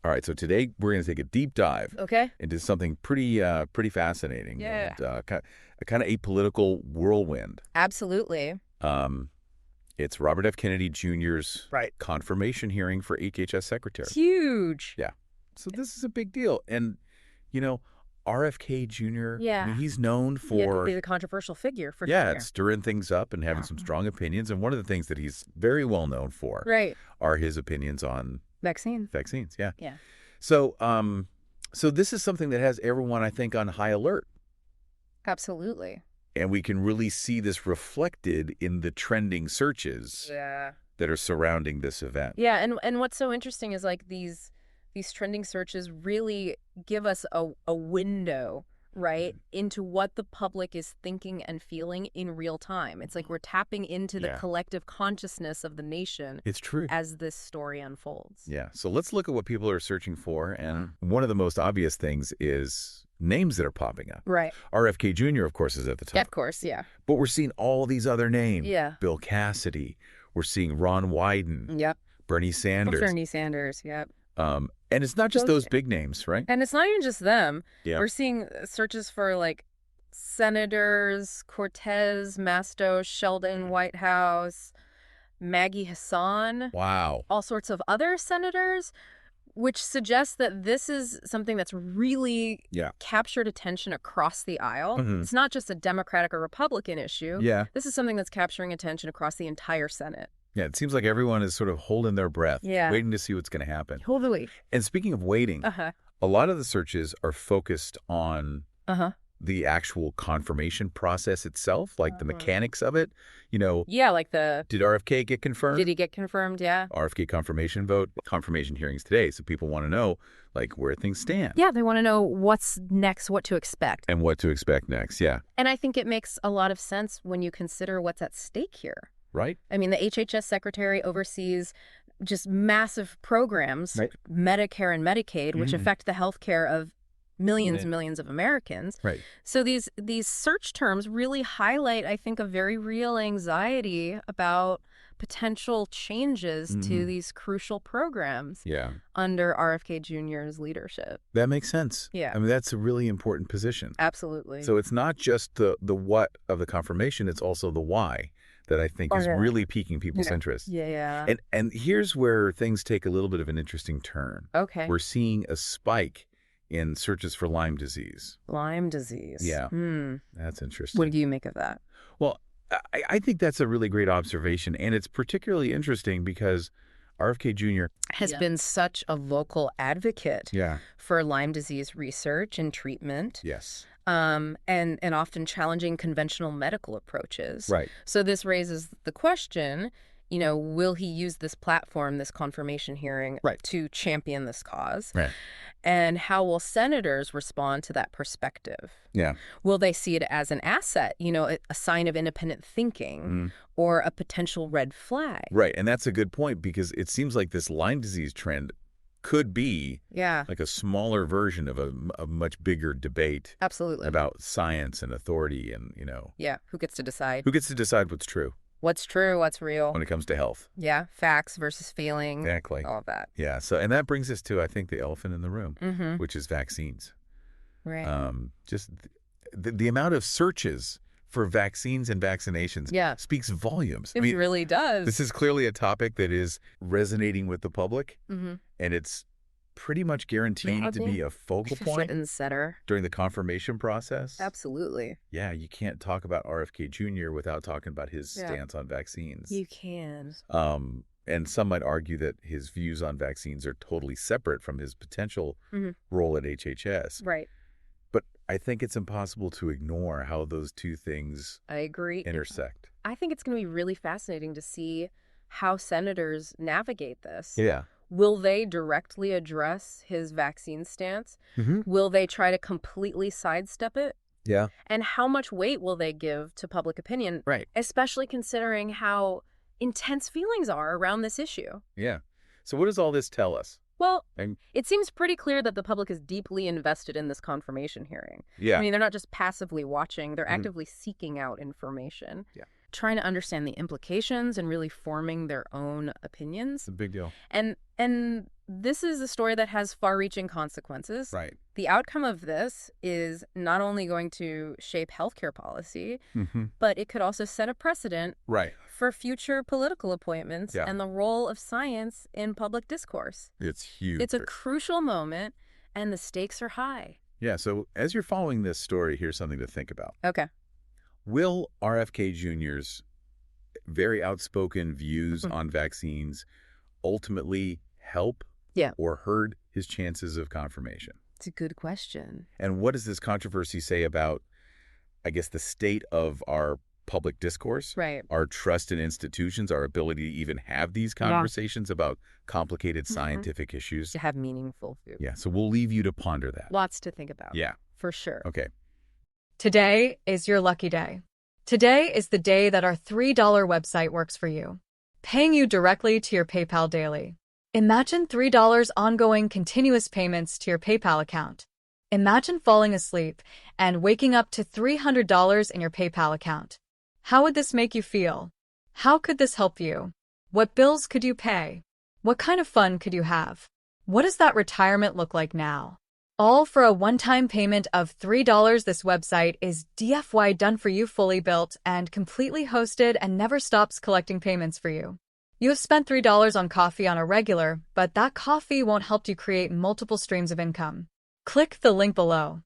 All right, so today we're going to take a deep dive into something pretty fascinating. Yeah. And, a kind of apolitical whirlwind. Absolutely. It's Robert F. Kennedy Jr.'s Right. confirmation hearing for HHS Secretary. It's huge. Yeah. So this is a big deal. And, RFK Jr., Yeah. I mean, he's known for... He's a controversial figure, for sure. Yeah, stirring things up and having some strong opinions. And one of the things that he's very well known for are his opinions on... Vaccines, yeah. Yeah. So this is something that has everyone, I think, on high alert. Absolutely. And we can really see this reflected in the trending searches that are surrounding this event. Yeah, and what's so interesting is like these trending searches really give us a window, right, into what the public is thinking and feeling in real time. It's like we're tapping into the collective consciousness of the nation. It's true. As this story unfolds. Yeah. So let's look at what people are searching for. And one of the most obvious things is names that are popping up. Right. RFK Jr., of course, is at the top. Yeah, of course, yeah. But we're seeing all these other names. Yeah. Bill Cassidy. We're seeing Ron Wyden. Yep. Bernie Sanders. Bernie Sanders, yep. And it's not just those big names, right? And it's not even just them. Yeah. We're seeing searches for like senators, Cortez, Masto, Sheldon, Whitehouse, Maggie Hassan. Wow. All sorts of other senators, which suggests that this is something that's really captured attention across the aisle. Mm-hmm. It's not just a Democratic or Republican issue. Yeah. This is something that's capturing attention across the entire Senate. Yeah, it seems like everyone is sort of holding their breath, Yeah. waiting to see what's going to happen. Totally. And speaking of waiting, a lot of the searches are focused on the actual confirmation process itself, like the mechanics of it. Yeah, like did RFK get confirmed? Did he get confirmed? Yeah. RFK confirmation vote, confirmation hearings today. So people want to know, like, where things stand. Yeah, they want to know what's next, what to expect. And what to expect next, yeah. And I think it makes a lot of sense when you consider what's at stake here. Right. I mean, the HHS Secretary oversees just massive programs, Medicare and Medicaid, which affect the health care of millions and millions of Americans. Right. So these search terms really highlight, I think, a very real anxiety about potential changes to these crucial programs under RFK Jr.'s leadership. That makes sense. Yeah. I mean, that's a really important position. Absolutely. So it's not just the what of the confirmation, it's also the why that I think is really piquing people's interest. Yeah. And here's where things take a little bit of an interesting turn. Okay. We're seeing a spike in searches for Lyme disease. Lyme disease. Yeah. That's interesting. What do you make of that? Well, I think that's a really great observation. And it's particularly interesting because RFK Jr. has been such a vocal advocate Yeah. for Lyme disease research and treatment. Yes. And often challenging conventional medical approaches. Right. So this raises the question, will he use this platform, this confirmation hearing, to champion this cause? Right. And how will senators respond to that perspective? Yeah. Will they see it as an asset, a sign of independent thinking, or a potential red flag? Right. And that's a good point because it seems like this Lyme disease trend could be like a smaller version of a much bigger debate. Absolutely. About science and authority and, Yeah. Who gets to decide? Who gets to decide what's true? What's true, what's real. When it comes to health. Yeah. Facts versus feeling. Exactly. All of that. Yeah. So, and that brings us to, I think, the elephant in the room, which is vaccines. Right. Just the amount of searches for vaccines and vaccinations speaks volumes. It really does. This is clearly a topic that is resonating with the public, and it's pretty much guaranteed to be a focal point during the confirmation process. Absolutely. Yeah, you can't talk about RFK Jr. without talking about his stance on vaccines. You can. And some might argue that his views on vaccines are totally separate from his potential role at HHS. Right. But I think it's impossible to ignore how those two things intersect. I think it's going to be really fascinating to see how senators navigate this. Yeah. Will they directly address his vaccine stance? Will they try to completely sidestep it? Yeah. And how much weight will they give to public opinion? Right. Especially considering how intense feelings are around this issue. Yeah. So what does all this tell us? Well, it seems pretty clear that the public is deeply invested in this confirmation hearing. Yeah. I mean, they're not just passively watching, they're actively seeking out information. Yeah. trying to understand the implications and really forming their own opinions. It's a big deal. And this is a story that has far-reaching consequences. Right. The outcome of this is not only going to shape healthcare policy, but it could also set a precedent for future political appointments and the role of science in public discourse. It's huge. It's a crucial moment, and the stakes are high. Yeah, so as you're following this story, here's something to think about. Okay. Will RFK Jr.'s very outspoken views on vaccines ultimately help or hurt his chances of confirmation? It's a good question. And what does this controversy say about, I guess, the state of our public discourse, our trust in institutions, our ability to even have these conversations about complicated scientific issues? To have meaningful food. Yeah, so we'll leave you to ponder that. Lots to think about. Yeah. For sure. Okay. Today is your lucky day. Today is the day that our $3 website works for you, paying you directly to your PayPal daily. Imagine $3 ongoing continuous payments to your PayPal account. Imagine falling asleep and waking up to $300 in your PayPal account. How would this make you feel? How could this help you? What bills could you pay? What kind of fun could you have? What does that retirement look like now? All for a one-time payment of $3. This website is DFY done for you, fully built and completely hosted, and never stops collecting payments for you. You have spent $3 on coffee on a regular, but that coffee won't help you create multiple streams of income. Click the link below.